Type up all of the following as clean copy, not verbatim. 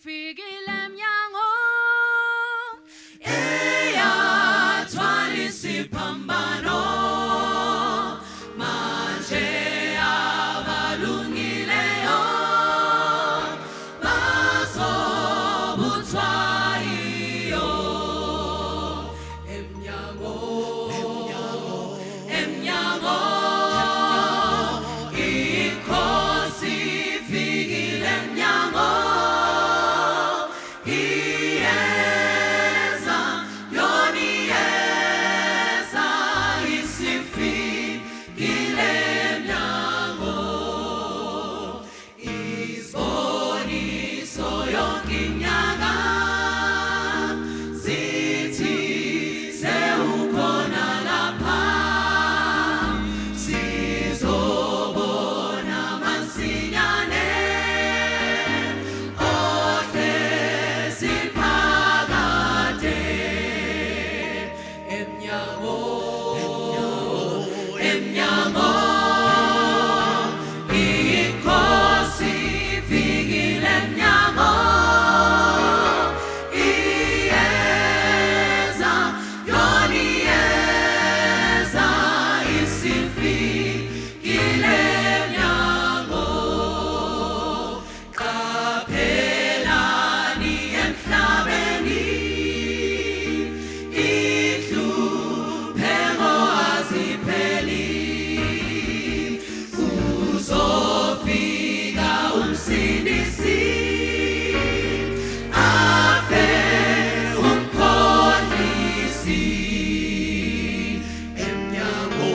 sifikile emnyango eyathwala isiphambano manje abalungileyo bazobuthwa yiyo emnyango inkosi ifikile emnyango iyeza yona iyeza isifikile emnyango isiboniso yonke inyanga zithi sewukhona lapha sizobona masinyane ohlezi phakade emnyango inkosi ifikile emnyango iyeza yona iyeza isifikile emnyango qaphelani emhlabeni ihlupheko azipheli uzofika umsindisi afe umkhohlisi emnyango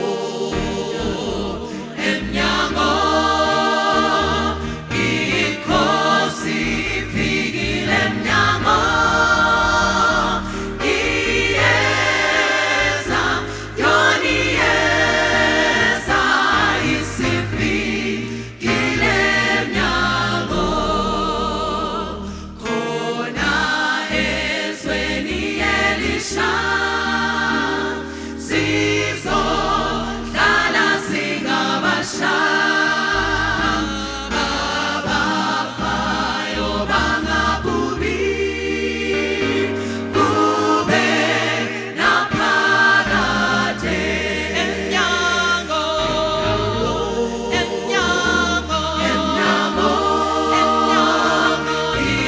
inkosi ifikile emnyango iyeza yona iyeza isifikile emnyango khona ezweni elisha sizohlala singabasha abafayo bangabubi kube naphakade emnyango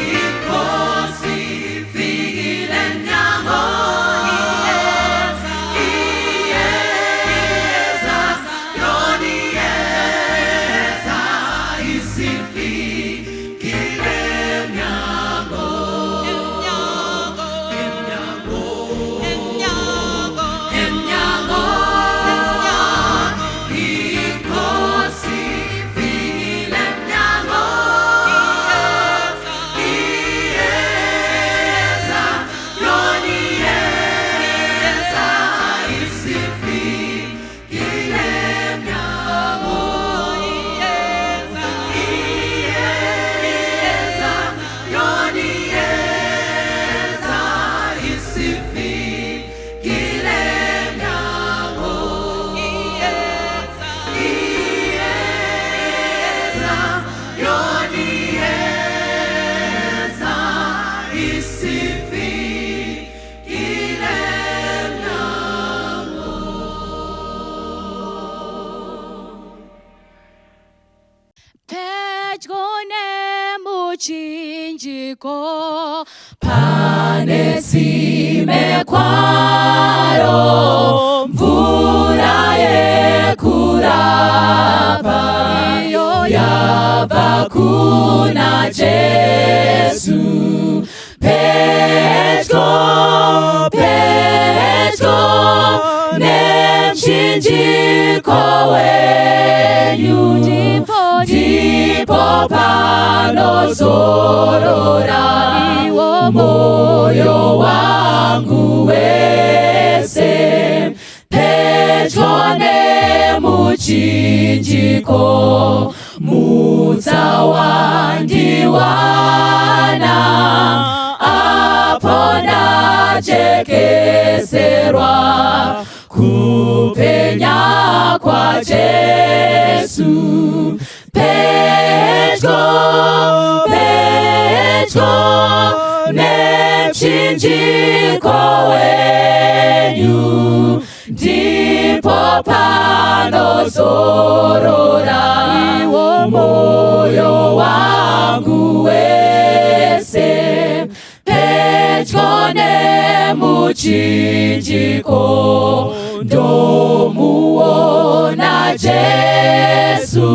inkosi ifikile emnyango iyeza yona iyeza isifikile emnyango inkosi ifikile emnyango iyeza yona iyeza isifikile emnyango iyeza yona iyeza isifikile emnyango iyeza yona iyeza isifikile emnyango pedyo nemuchinjiko panesimekwayo mvula yekurapa yabva kuna Jesu pedyo nemchinjiko wenyu ndipo panozorora moyo wangu wese pedyo nemuchinjiko mutsawandiwana apo ndajekeserwa kupenya kwa Jesu pedyo nemchinjiko wenyu, ndipo panozorora moyo wangu wese. Pedyo nemuchinjiko ndomuona Jesu,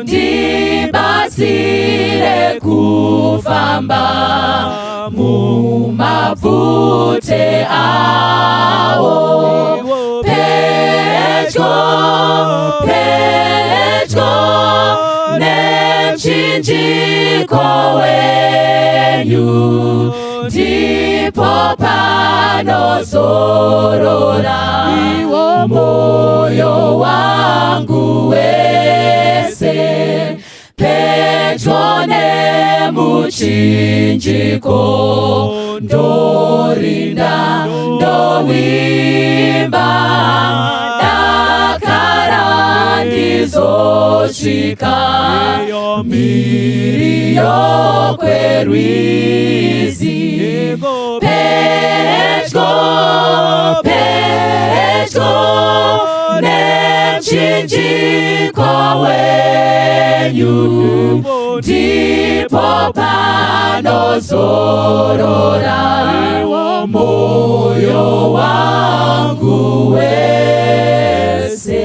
ndibatsire kufamba mumabvute awo. Pedyo nemchinjiko wenyu, ndipo panozorora moyo wangu wese. Pedyo nemuchinjiko ndorinda ndowimba, dakara ndizosvika mhiri yokwerwizi. Pedyo nemchinjiko wenyu, ndipo panozorora moyo wangu wese.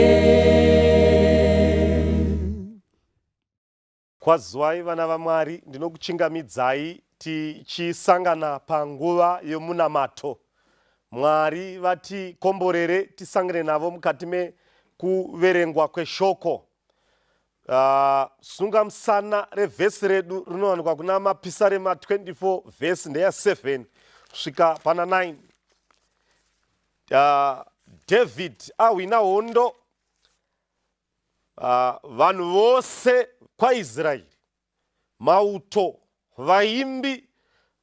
Kwazwai vana vaMwari, ndinokuchingamidzai tichisangana panguva yomunamato. Mwari vatikomborere tisangane navo mukati mekuverengwa kweshoko. Sunga musana revhesi redu rinowanikwa kuna Mapisarema 24 vhesi ndeya 7 kusvika pana 9. David ahwina hondo, vanhu vose kwaIsraeri, mauto, vaimbi,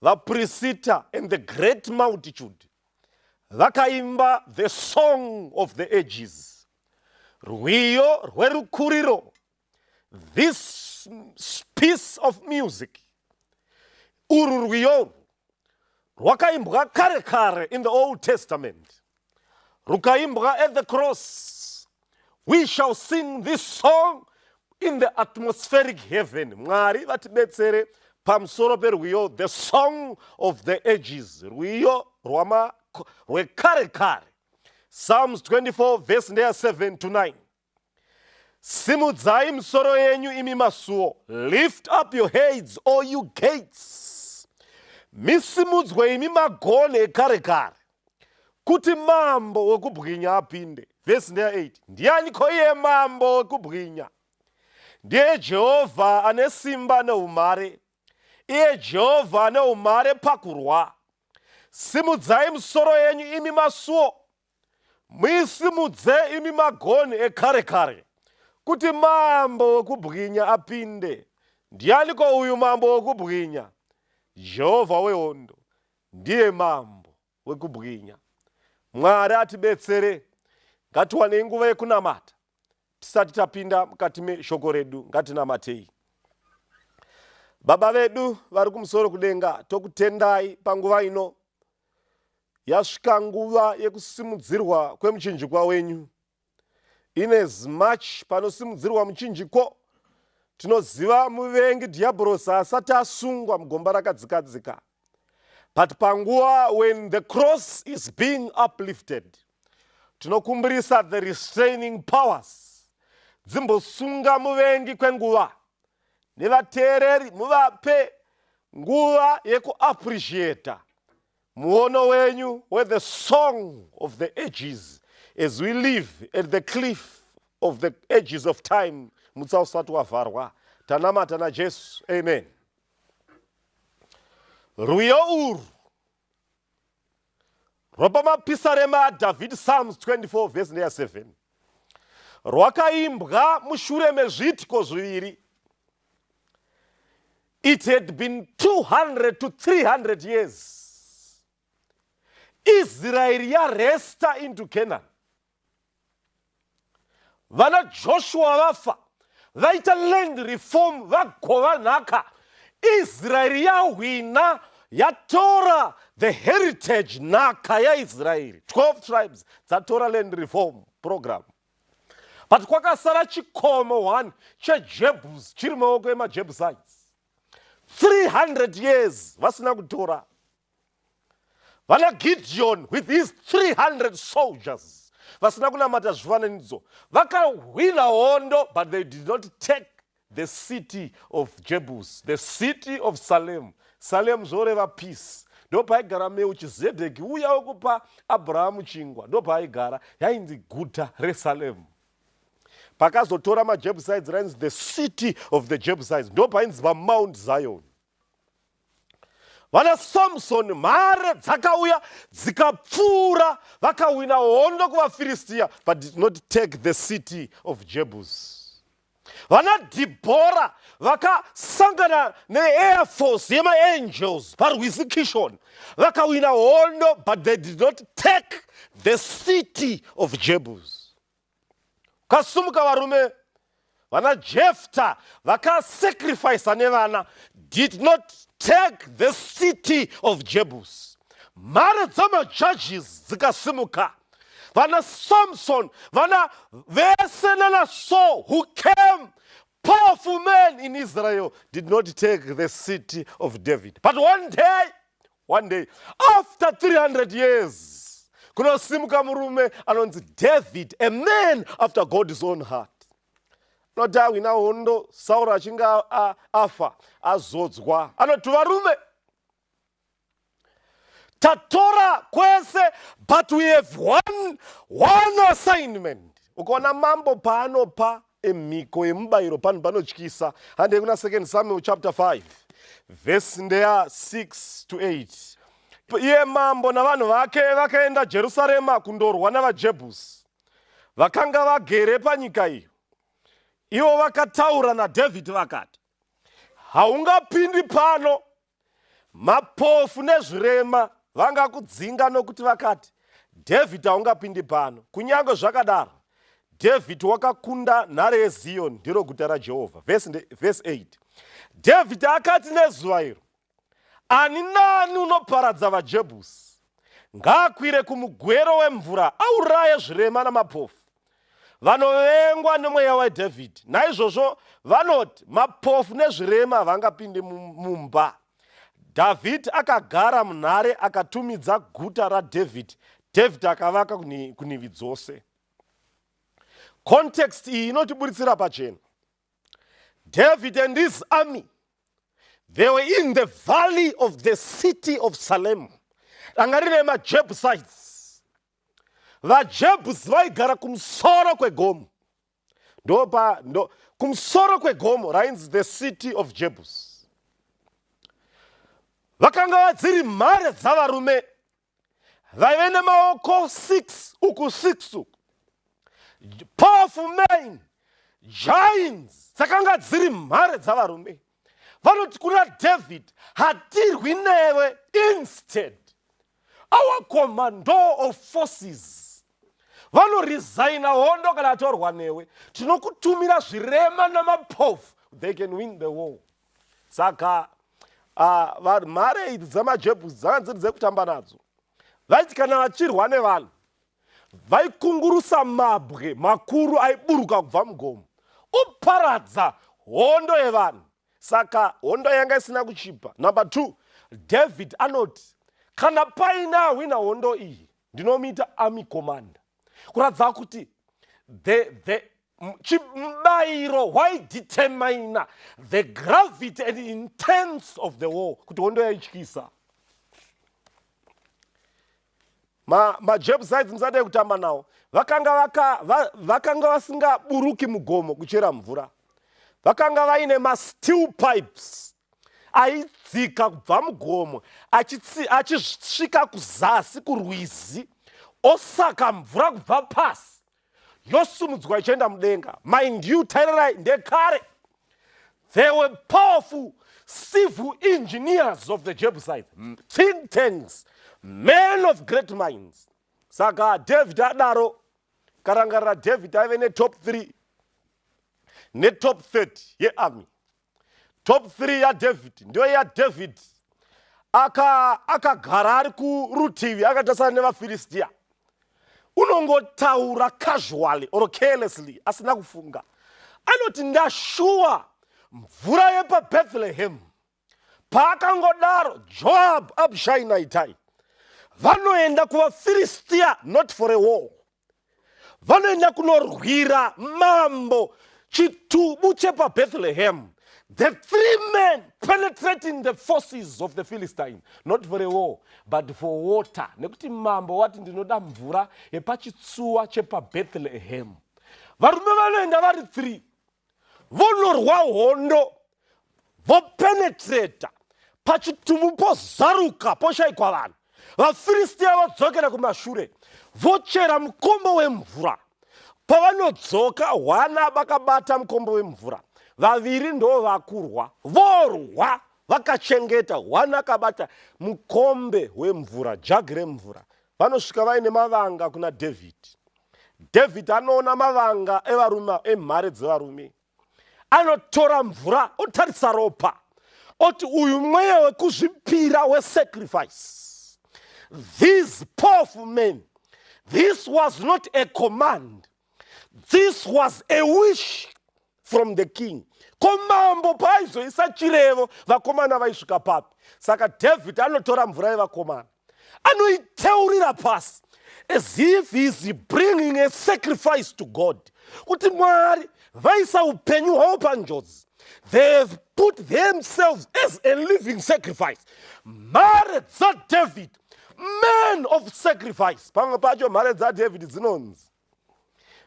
vaprista and the great multitude vakaimba the song of the ages, rwiyo rwerukuriro. This piece of music, uru rwiyo rwakaimbwa kare kare in the Old Testament, rukaimbwa at the cross. We shall sing this song in the atmospheric heaven. Mwari vatibetsere pamusoro perwiyo, the song of the ages, rwiyo rwekare kare. Psalms 24 verse 7 to 9. Simudzai misoro yenyu imi masuo, lift up your heads, all you gates. Misimudzwe imi magone ekare kare, kuti mambo wekubwinya apinde. Verse 8. Ndiani iye mambo wekubwinya? Ndiye Jehovha ane simba neumare, iye Jehovha ane umare pakurwa. Simudzai misoro yenyu imi masuo, muisimudze imi magone ekare kare, kuti mambo wekubwinya apinde. Ndiani uyu mambo wekubwinya? Jehovha wehondo ndiye mambo wekubwinya. Mwari atibetsere, ngatiwane nguva yekunamata. Tisati tapinda mukati meshoko redu, ngatinamatei. Baba vedu vari kumusoro kudenga, tokutendai panguva ino. Yasvika nguva yekusimudzirwa kwemuchinjikwa wenyu. In as much panosimudzirwa muchinjiko, tinoziva muvengi Diabolos asati asungwa mugomba rakadzikadzika. But panguva when the cross is being uplifted, tinokumbirisa the restraining powers dzimbosunga muvengi kwenguva. Nevateereri muvape nguva yekuappreciata muono wenyu with the song of the ages as we live at the cliff of the edges of time. Mutsausati wavharwa. Tanamata na Jesu. Amen. Rwiyo uru rwapamapisarema David, Psalms 24 verse 7, rwakaimbwa mushure mezvitiko zviviri. It had been 200 to 300 years. Israel yaresta into Canaan. Vana Joshua vafa, vaita land reform, vagova nhaka. Israel yahwina yatora the heritage nhaka yaIsraeri, 12 tribes dzatora land reform program. But kwakasara chikomo 1 cheJebus chiri maoko emaJebusites. 300 years vasina kutora. Vana Gideon with his 300 soldiers vasina kunamata zvifananidzo vakahwina hondo, but they did not take the city of Jebus, the city of Salem. Salem zoreva peace. Ndopaigara Melchizedeki uya wokupa Abrahamu chingwa, ndopaigara yainzi guta reSalem. Pakazotora maJebusites rainzi the city of the Jebusites, ndopainzi paMount Zion. Vana Samson mhare dzakauya dzikapfuura vakawina hondo kuvaFiristia, but did not take the city of Jebus. Vana Deborah vakasangana neAir Force yemaangels parwizi Kishon, vakawina hondo, but they did not take the city of Jebus. Kasumuka varume vana Jephthah vakasacrifice nevana, did not take the city of Jebus. Mare dzamajudges dzikasimuka. Vana Samson, vana vese nana Saul, who came powerful men in Israel, did not take the city of David. But one day, after 300 years, kunosimuka murume anonzi David, a man after God's own heart. Nota wina hondo Saul achinga afa azodzwa anoti varume tatora kwese, but we have one assignment. Ukaona mambo panopa emiko emubayiro pano panotyisa. Hande kuna 2 Samuel chapter 5 verse ndeya 6 to 8. Iye mambo na vanhu vake vakaenda Jerusalema kundorwa navaJebus vakanga vagere panyika iyo. Ivo vakataura naDhavhidhi vakati, haungapindi pano. Mapofu nezvirema vangakudzinga nokuti vakati, Dhavhidhi haungapindi pano. Kunyange zvakadaro, Dhavhidhi wakakunda nhare yeZioni, ndiro guta raJehovha. Verse 8. Dhavhidhi akati nezuva iro, ani nani unoparadza vaJebhusi? Ngaakwire kumugwero wemvura auraye zvirema namapofu. Vanovengwa nemweya waDhavhidhi. Naizvozvo vanoti mapofu nezvirema vangapinde mumba. Dhavhidhi akagara munhare akatumidza guta raDhavhidhi. Dhavhidhi akavaka kunhivi dzose. Context iyi inotiburitsira pachena. David and his army, they were in the valley of the city of Salem. Rangarire maJebusites. VaJebus vaigara kumusoro kwegomo. Kumusoro kwegomo rainzi the city of Jebus. Vakanga vadziri mhare dzavarume vaive nemaoko 6 uku 6 uku. Powerful men, giants, dzakanga dziri mhare dzavarume. Vanoti kuna David, hatirwi newe, instead our commander of forces vanoresigna hondo kana atorwa newe, tinokutumira zvirema namapofu, they can win the war. Saka mhare idzi dzamaJebhusi dzanga dziri dzekutamba nadzo. Vaiti kana vachirwa nevanhu vaikungurusa mabwe makuru aiburuka kubva mugomo uparadza hondo yevanhu. Saka hondo yanga isina kuchipa. Number 2, David anoti kana paina wina hondo iyi ndinomuita army commander, kuratidza kuti chibayiro waidetermine the gravity and intense of the war, kuti hondo yaityisa. maJebusites musade kutamba nawo vakanga vasingaburuki mugomo kuchera mvura. Vakanga vaine steel pipes aidzika kubva mugomo achisvika kuzasi kurwizi, osaka mvura kubva pasi yosumudzwa ichienda mudenga. Mind you, tarirai ndekare. They were powerful civil engineers of the Jebusites, think tanks, men of great minds. Saka David adaro, karangarira David aive ne top 3 ne top 30 yearmy. Top 3 ya David ndio ya David akagara ari kurutivi akatasana nevafiristia, unongotaura casually or carelessly, asina kufunga. Anoti ndashuwa mvura yepaBethlehem paakangodaro Joab, Abishai naItai vanoenda kuvafiristia, not for a war, vanoenda kunorwira mambo chitubu chepaBethlehem. The 3 men penetrating the forces of the Philistine, not for a war, but for water. Nekuti mambo wati ndinoda mvura yepachitsuwa chepaBethlehem. Varume vanoenda vari 3, vonorwa hondo, vopenetrata pachitubu pozaruka poshaikwa vanhu. VaFilistia vadzokera kumashure, vochera mukombo wemvura. Pavanodzoka, 1 vakabata mukombo wemvura, 2 ndo vakurwa, vorwa vakachengeta, 1 akabata mukombe wemvura, jagi remvura. Vanosvika vaine mavanga kuna David. David anoona mavanga evarume, emhare dzevarume, anotora mvura otarisa ropa, oti uyu mweya wekuzvipira wesacrifice. These powerful men, this was not a command, this was a wish from the king. Komambo paizoisa chirevo, vakomana vaisvika papi. Saka David anotora mvura yevakomana, anoiteurira pasi, as if he is bringing a sacrifice to God. Kuti Mwari vaisa upenyu hwavo panjodzi. They have put themselves as a living sacrifice. Mhare dzaDavid, men of sacrifice. Pamwe pacho mhare dzaDavid dzinonzi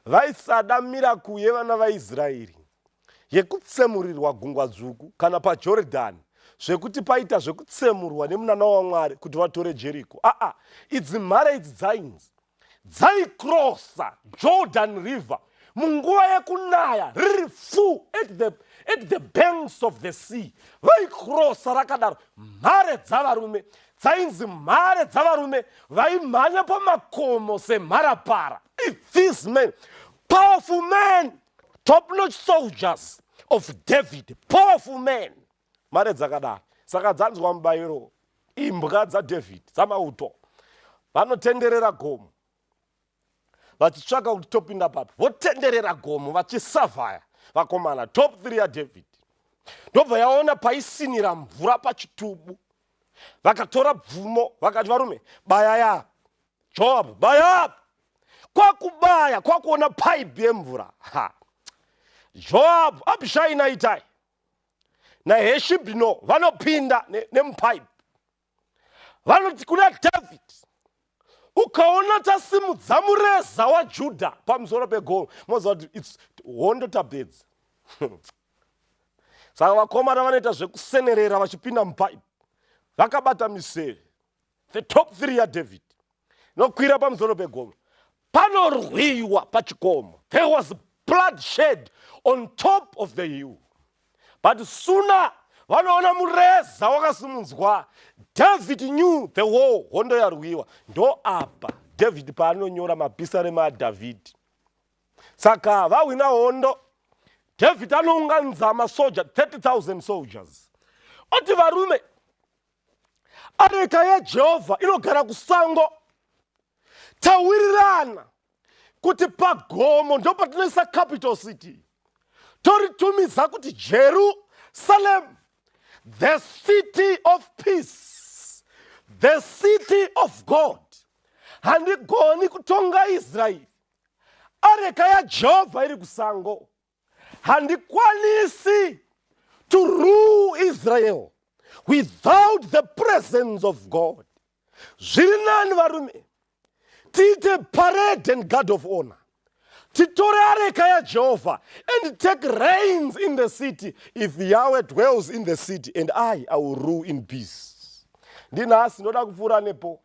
vaisadamira kuye vana vaIsraeri yekutsemurirwa gungwa dzvuku kana paJorodhani, zvekuti paita zvekutsemurwa nemunana waMwari kuti vatore Jeriko. Idzi mhare idzi dzaikrosa Jordan River munguva yekunaya riri full at the banks of the sea. Vaikrosa rakadaro. Mhare dzavarume dzainzi mhare dzavarume vaimhanya pamakomo semharapara. These men, powerful men, top-notch soldiers of David, powerful men. Mhare dzakadaro. Saka dzanzwa mubayiro, imbwa dzaDavid dzamauto, vanotenderera gomo vachitsvaka kuti topinda papi, votenderera gomo vachisavhaya vakomana. Top 3 yaDavid ndobva yaona paisinira mvura pachitubu, vakatora bvumo vakati varume baya Joab, baya. Kwakubaya kwakuona pipe yemvura, Joab, Abishai naItai naHeshibhino vanopinda nemupipe, vanoti kuna David, ukaona tasimudza mureza waJudha pamusoro pegomo, moziva kuti hondo tapedza. Saka vakomana vanoita zvekusenerera vachipinda mupipe, vakabata miseve. The top 3 yaDavid nokwira pamusoro pegomo, panorwiwa pachikomo. There was bloodshed on top of the hill. But sooner vanoona mureza wakasimudzwa, David knew the war, hondo yarwiwa. Ndo apa David paanonyora mabhisarema aDhavhidhi. Saka vawina hondo, David anounganidza masoja 30,000 soldiers. Oti varume, areka yaJehovha inogara kusango, tawirirana kuti pagomo ndo patinoisa capital city. Toritumidza kuti Jerusalem, the city of peace, the city of God. Handigoni kutonga Israeli, areka yaJehovha iri kusango. Handikwanisi to rule Israel without the presence of God. Zviri nani varume, tiite parade and guard of honor, titore areka yaJehovha and take reigns in the city. If Yahweh dwells in the city, and I will rule in peace. Ndinhasi ndoda kupfuura nepo.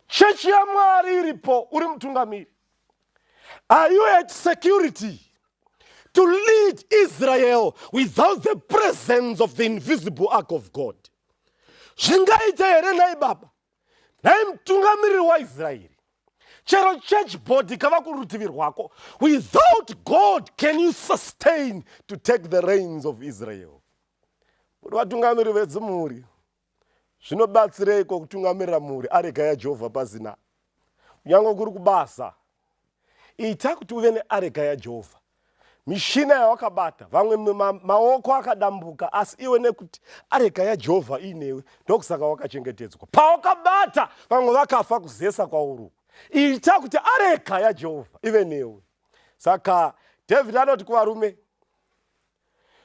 Chechi yaMwari iripo, uri mutungamiri. Are you at security to lead Israel without the presence of the invisible ark of God? Zvingaita here nai baba, nai mutungamiri waIsraeri, chero church body kava kurutivi rwako, without God can you sustain to take the reins of Israel? Vatungamiri vedzimuri zvinobatsireiko kutungamirira mhuri areka yaJehovha pasina? Kunyange kuri kubasa, ita kuti uve neareka yaJehovha. Mishina yawakabata, vamwe maoko akadambuka, asi iwe nekuti areka yaJehovha inewe, ndokusaka wakachengetedzwa. Pawakabata, vamwe vakafa kuzesa kwauri. Ita kuti areka yaJehovha ive newe. Saka David anoti kuvarume,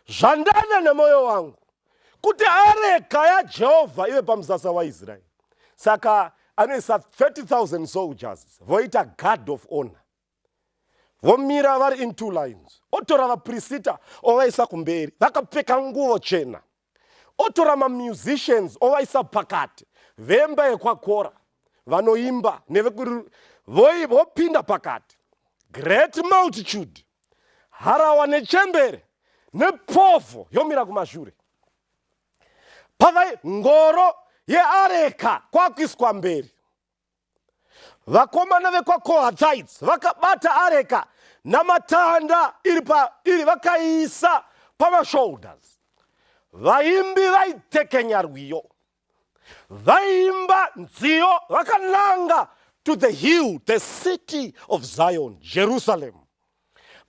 zvandada nemoyo wangu kuti areka yaJehovha ive pamusasa waIsraeri. Saka anoisa 30,000 soldiers voita guard of honor. Vomira vari in two lines. Otora vaprista ovaisa kumberi, vakapfeka nguo chena. Otora musicians ovaisa pakati, vemba yekwakora, vanoimba vopinda pakati. Great multitude, harawa nechembere, nepofu yomira kumashure. Pavai ngoro yeareka kwakuiswa mberi. Vakomana vekwaKohathites vakabata areka namatanda iri vakaisa pamashoulders. Vaimbi vaitekenya rwiyo, vaimba nziyo, vakananga to the hill, the city of Zion, Jerusalem.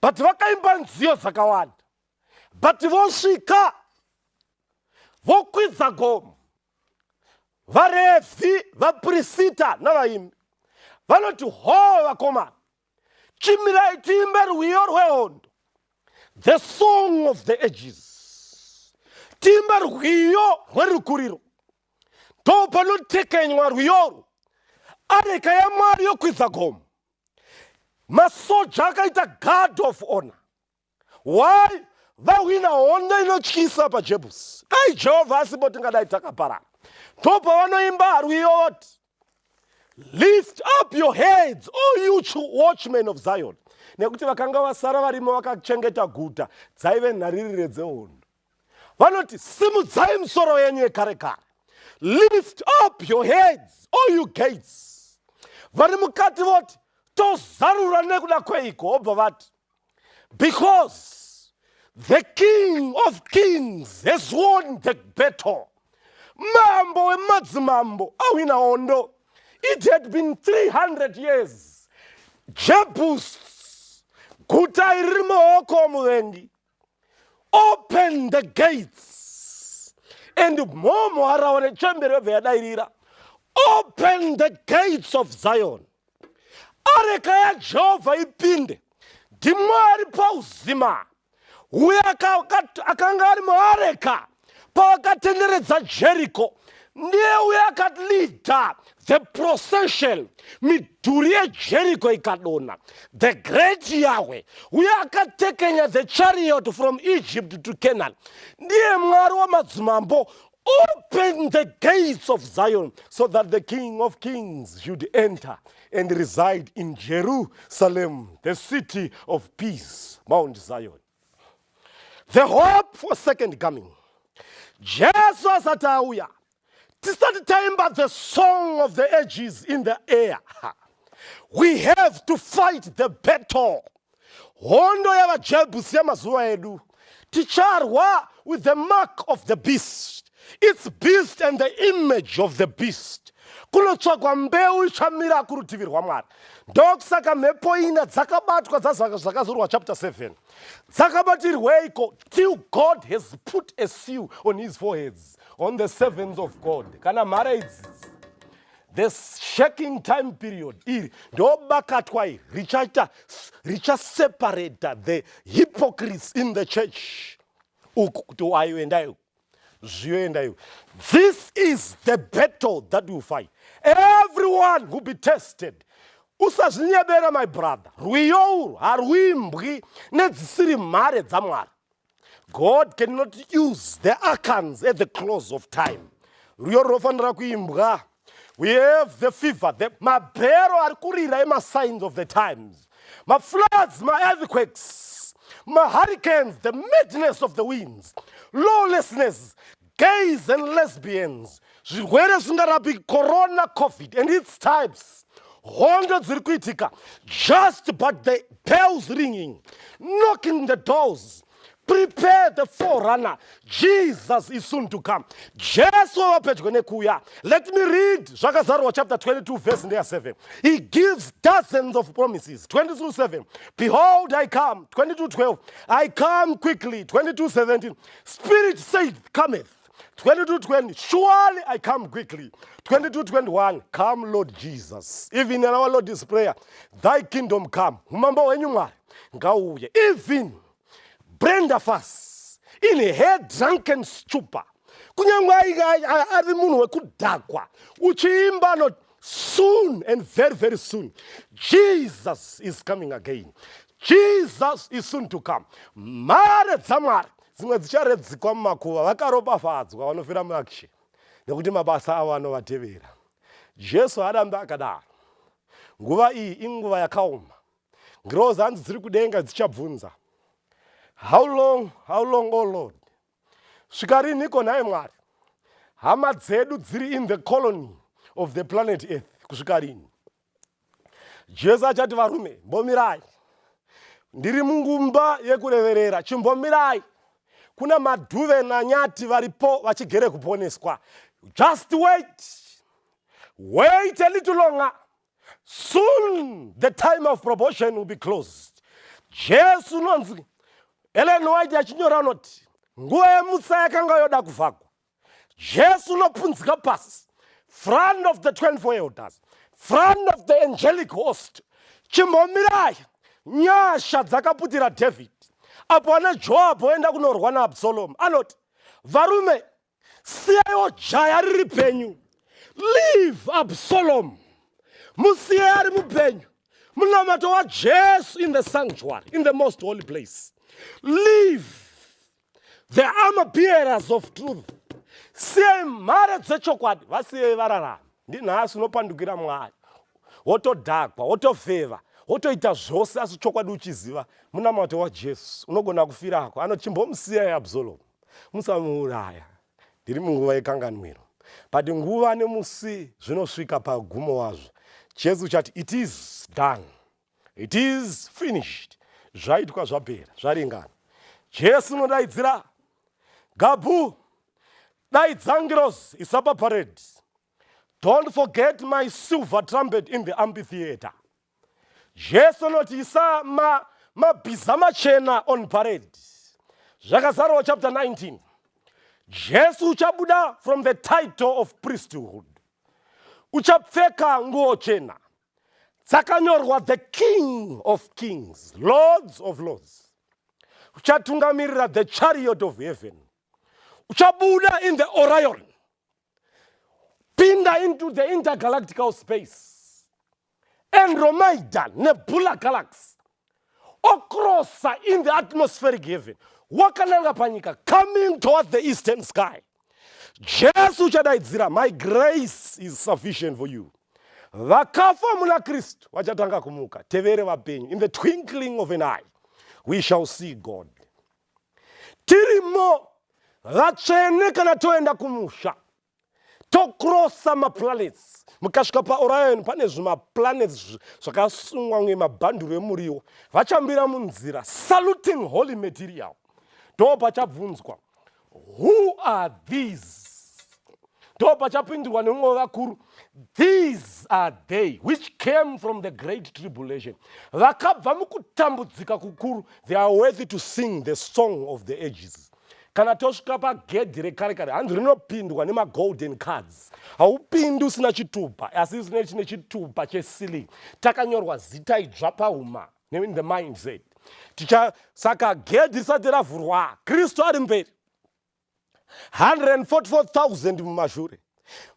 But vakaimba nziyo dzakawanda. But vosvika vokwidza gomo, vaRevhi, vaprista navaimbi vanoti, ho vakomana, chimirai tiimbe rwiyo rwehondo, the song of the ages. Tiimbe rwiyo rwerukuriro, ndo panotekenywa rwiyoru. Areka yaMwari yokwidza gomo, masoja akaita guard of honor. Why? Vawina hondo inotyisa paJebusi. Ai Jehovha asipo tingadai takaparara. Ndo pavanoimba rwiyo voti, lift up your heads, all you watchmen of Zion. Nekuti vakanga vasara varimo vakachengeta guta, dzaive nharirire dzehondo. Vanoti, simudzai misoro yenyu yekare kare. Lift up your heads, all you gates. Vari mukati voti, tozarura nekuda kweiko, obva vati, because the King of Kings has won the battle. Mambo wemadzimambo awina hondo. It had been 300 years. Jebus, guta iri mumaoko omuvengi. Open the gates. And momo harawa nechembere veyadairira. Open the gates of Zion. Areka yaJehovha ipinde. Ndimwari pauzima. Uye akanga ari muareka pavakatenderedza Jericho. Ndiye uye akaleader the procession, midhuri yeJericho ikadona. The great Yahweh uye akatekenya the chariot from Egypt to Canaan. Ndiye Mwari wamadzimambo. Open the gates of Zion so that the King of Kings should enter and reside in Jerusalem, the city of peace, Mount Zion. The hope for second coming. Jesus atauya. Tisati taimba the song of the ages in the air. We have to fight the battle. Hondo yavaJebusi yamazuva edu. Ticharwa with the mark of the beast. It's beast and the image of the beast. Kunotsvakwa mbeu ichamira kurutivi rwaMwari. Ndokusaka mhepo ina dzakabatwa dzakazorwa chapter 7. Dzakabatirweiko till God has put a seal on his foreheads, on the servants of God. Kana mhara idzi, the shaking time period iri ndobakatwa iri richaseparata the hypocrites in the church. Uku kuti wayoendayo. This is the battle that we fight. Everyone will be tested. Usazvinyebera, my brother. Rwiyo harwimbwi nedzisiri mhare dzaMwari. God cannot use the archons at the close of time. Rwiyo rofanira kuimbwa. We have the fever, the mabhero ari kurira ema-signs of the times. Ma-floods, ma-earthquakes, ma-hurricanes, the madness of the winds, lawlessness, gays and lesbians, zvirwere zvingarapiki, corona, COVID, and its types. Hondo dziri kuitika, just but the bells ringing, knocking the doors, Prepare the forerunner. Jesus is soon to come. Let me read Zvakazarwa chapter 22 verse 7. He gives dozens of promises. 22:7. Behold, I come. 22:12. I come quickly. 22:17. Spirit said, cometh. 22:20. Surely I come quickly. 22:21. Come, Lord Jesus. Even in our Lord's prayer, thy kingdom come. Even Brenda fast in a head drunken stupor. Soon and very, very soon, Jesus is coming again. Jesus is soon to come. Mare dzamwari dzimwe dzicharedzikwa mumakuva vakaropafadzwa vanofira muaction nekuti mabasa avo anovatevera. Jesu arambe akadaro. Nguva iyi inguva yakaoma. Ngirozi hanzi dziri kudenga dzichabvunza, how long, oh Lord? Svikariniko naye Mwari? Hama dzedu dziri in the colony of the planet Earth. Kusvikarini? Jesu achati, varume, mbomirai. Ndiri mungumba yekureverera. Chimbomirai. Kuna madhuve nanyati varipo vachigere kuponeswa. Just wait. Wait a little longer. Soon the time of probation will be closed. Jesu nonzi. Ellen White achinyora anoti, nguva yemutsa yakanga yoda kuvhagwa. Jesu nopunzika pasi. Front of the 24 elders. Front of the angelic host. Chimbomirai. Nyasha dzakaputira David. Apo ane Joab oenda kunorwa naAbsalom. Anoti, varume, siyaiwo jaya riri penyu. Leave Absalom. Musiye ari mupenyu. Munamato wa Jesu in the sanctuary, in the most holy place. Leave the armor bearers of truth. Siye mhare dzechokwadi vasiye vararama. Ndinhasi unopandukira Mwari. Wotodhakwa, wotofeva, wotoita zvose asi chokwadi uchiziva. Munamato wa Jesu unogona kufirako. Anochimbomusiyai Absalom. Musamuuraya. Ndiri munguva yekanganwiro. But nguva nemusi zvinosvika pagumo wazvo. Jesu chati, it is done. It is finished. Zvaitwa zvapera, zvaringana. Jesu nodaidzira, Gabu, daidza ngirozi isapa parade. Don't forget my silver trumpet in the amphitheater. Jesu noti isa mabhiza machena on parade. Zvakazarwa chapter 19. Jesu uchabuda from the title of priesthood. Uchapfeka nguo chena. Dzakanyorwa the King of Kings, Lords of Lords. Uchatungamirira the chariot of heaven. Uchabuda in the Orion. Pinda into the intergalactical space. Andromeda, Nebula Galaxy. Okrosa in the atmospheric heaven. Wakananga panika, coming towards the eastern sky. Jesu chadaidzira, my grace is sufficient for you. Vakafa muna Kristu vachatanga kumuka. Tevere vapenyu. In the twinkling of an eye, we shall see God. Tirimo vatsvene kana toenda kumusha. Tokrosa maplanets. Mukasvika paOrion pane zvimaplanets zvakasungwa nemabhanduru emuriwo. Vachambira munzira, saluting holy material. Ndopachabvunzwa, who are these? Ndopachapindurwa nemumwe vakuru, these are they which came from the great tribulation. Vakabva mukutambudzika kukuru, they are worthy to sing the song of the ages. Kana tosvika pagedhi rekare kare, hanzi rinopindwa nemagolden cards. Haupindi usina chitupa, asi usina chine chitupa chesili. Takanyorwa zita idzva pahuma, in the mindset. Saka gedhi risati ravhurwa, Kristu ari mberi. 144,000 mumashure.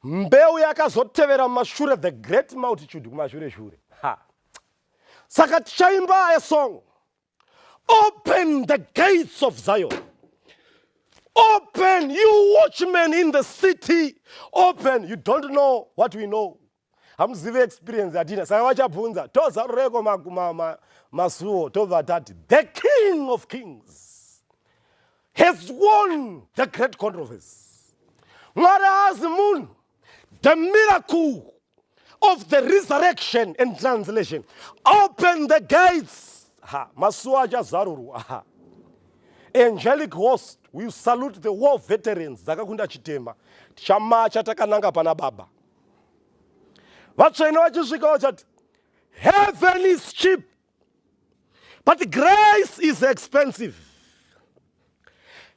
Mbeu yakazotevera mumashure, the great multitude mumashure shure. Saka tichaimba a song. Open the gates of Zion. Open, you watchmen in the city. Open. You don't know what we know. Hamuzive experience yatina. Saka vachabvunza, tozarureko masuo tovatati. The King of Kings has won the great controversy. Mwari haazi munhu. The miracle of the resurrection and translation. Open the gates. Masuo achazarurwa. angelic host will salute the war veterans dzakakunda chitema chamacha takananga pana baba. Vatsvene vachisvika vachati heaven is cheap but grace is expensive.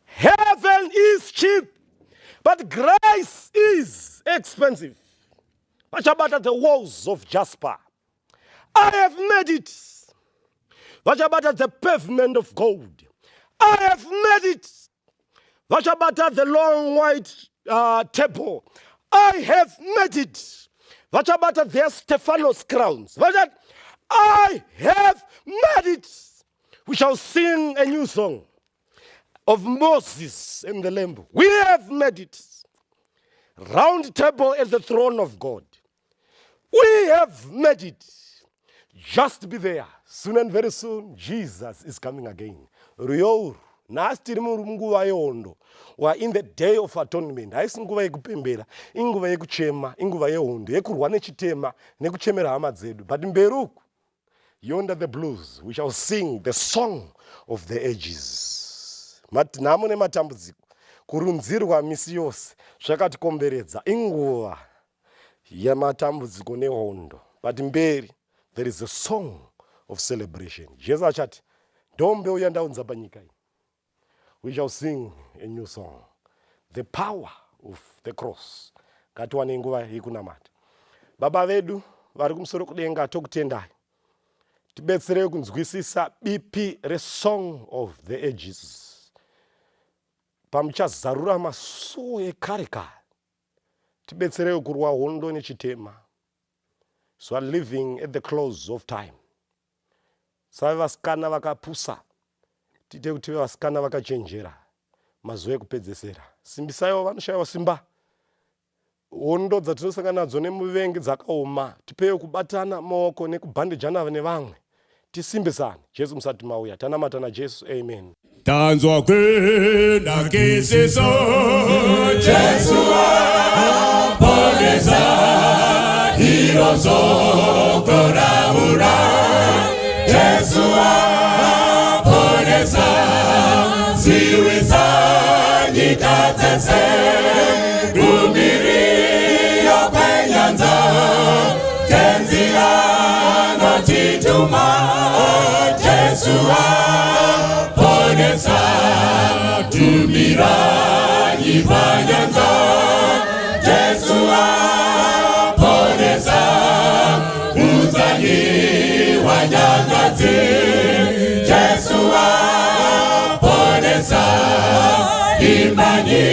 Heaven is cheap but grace is expensive. Vachabata the walls of Jasper. I have made it. Vachabata the pavement of gold. I have made it. Vachabata the long white table. I have made it. Vachabata their Stephanos crowns. Vachat, I have made it. We shall sing a new song of Moses and the Lamb. We have made it. Round table at the throne of God. We have made it. Just be there. Soon and very soon, Jesus is coming again. Riouru, nastiri munguva yehondo. We are in the day of atonement. Haisi nguva yekupembera, inguva yekuchema, inguva yehondo, yekurwa nechitema, nekuchemera hama dzedu. But mberi uku, yonder the blues, we shall sing the song of the ages. Nhamo nematambudziko, kurunzirwa misi yose, zvakatikomberedza, inguva yematambudziko nehondo. But mberi, there is a song of celebration. Jesu achati, ndombe uya ndaunza panyika iyi. We shall sing a new song. The power of the cross. Ngatiwane nguva yekunamata. Baba vedu vari kumusoro kudenga tokutendai. Tibetserei kunzwisisa BP resong of the ages. Pamuchazarura masuo ekare kare. Tibetserei kurwa hondo nechitema. So are living at the close of time. Save vasikana vakapusa. Tite kuti vasikana vakachenjera. Mazuva ekupedzesera. Simbisaiwo vanoshayiwa simba. Hondo dzatinosangana nadzo nemuvengi dzakaoma. Tipei kubatana maoko nekubhandijana nevamwe. Tisimbisane. Jesu musati mauya. Tanamata naJesu. Amen. Tanzwa kwenda kisiso Jesu aponesa hirozo koraura Jesu aponesa siwisa nyitatese kumiri yopenyanza tenzi anotituma Jesu aponesa tumira nyipanyanza Jesu aponesa uzanyi wanyangazi Jesu aponesa imani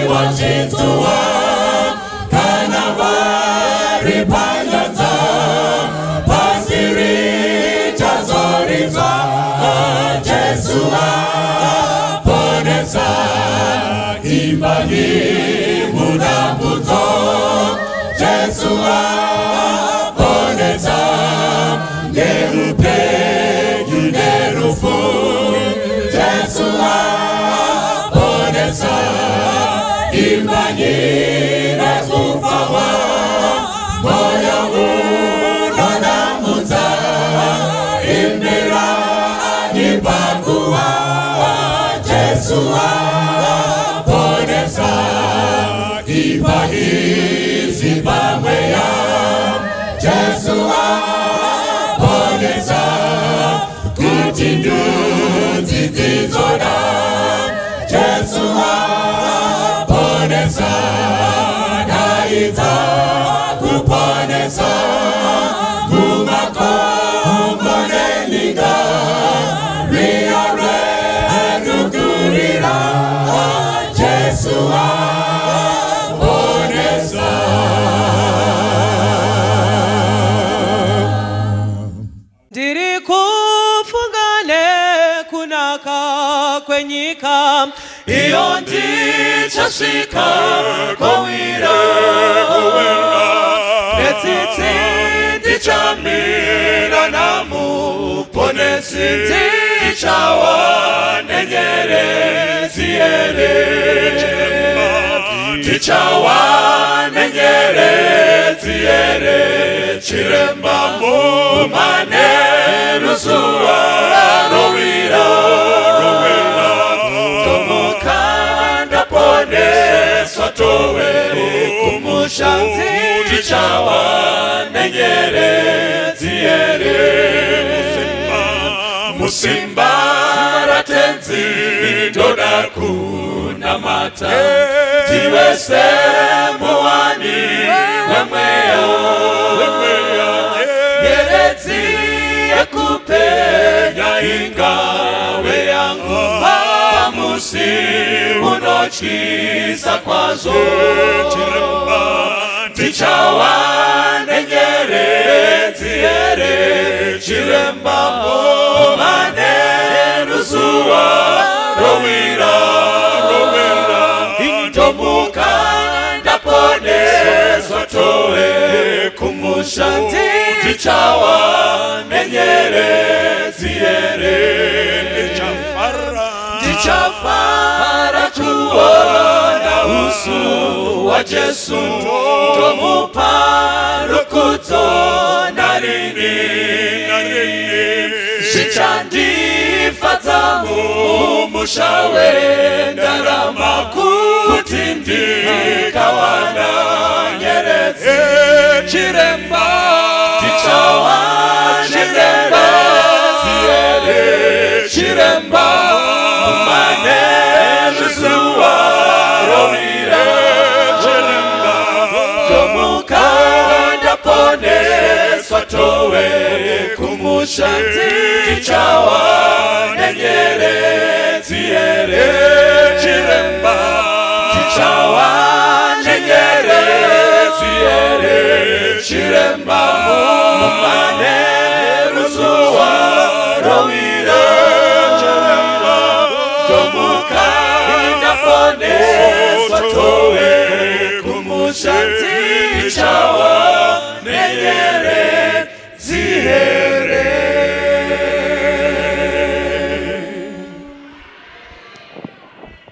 wachituwa kana varipanyanza pasiri chazorizwa Jesu aponesa imani mudabuzo Jesu aponesa ngerupenyu nerufu Jesu aponesa imani nekufawa moyo unonamudza imbira nipakuwa Jesu aponesa ipahizi pamweya Jesu aponesa kuti ndudzi dzizoda Jesu aponesa daidza kuponesa mumakombo neninga riarerukurira Jesu aponesa ndiri kufungane kunaka kwenyika iyo ndichasvika kowira netsitsi ndichamira namuponesi ndichawa nenyerezi yere tichawa nenyerezi yere chiremba mumane ruzuwa rowira tichawa nenyerezi ere musimba ratenzi ndoda kunamata tiwese muwani wemweya nyerezi yakupenya ingawe yangu pamusi unochisa kwazo tichawa nenyerezi ere chiremba mane ruzuwa rowira intomuka ndapone sotoe kumusha tichawa nenyerezi ere tichafara kuona usu wa Jesu tomupa rukuto narini shichandifata umushawe ndarama kutindika wana nyerezi chiremba tichawa nyerezi ere chiremba umane zuwa rowira chiremba tomuka ndapone swatowe kumusha tichawa nenyerezi ere chiremba tichawa nenyerezi ere chiremba umane ruzuwa rowira chiremba tomuka ndapone swatowe kumusha tichawa nenyerezi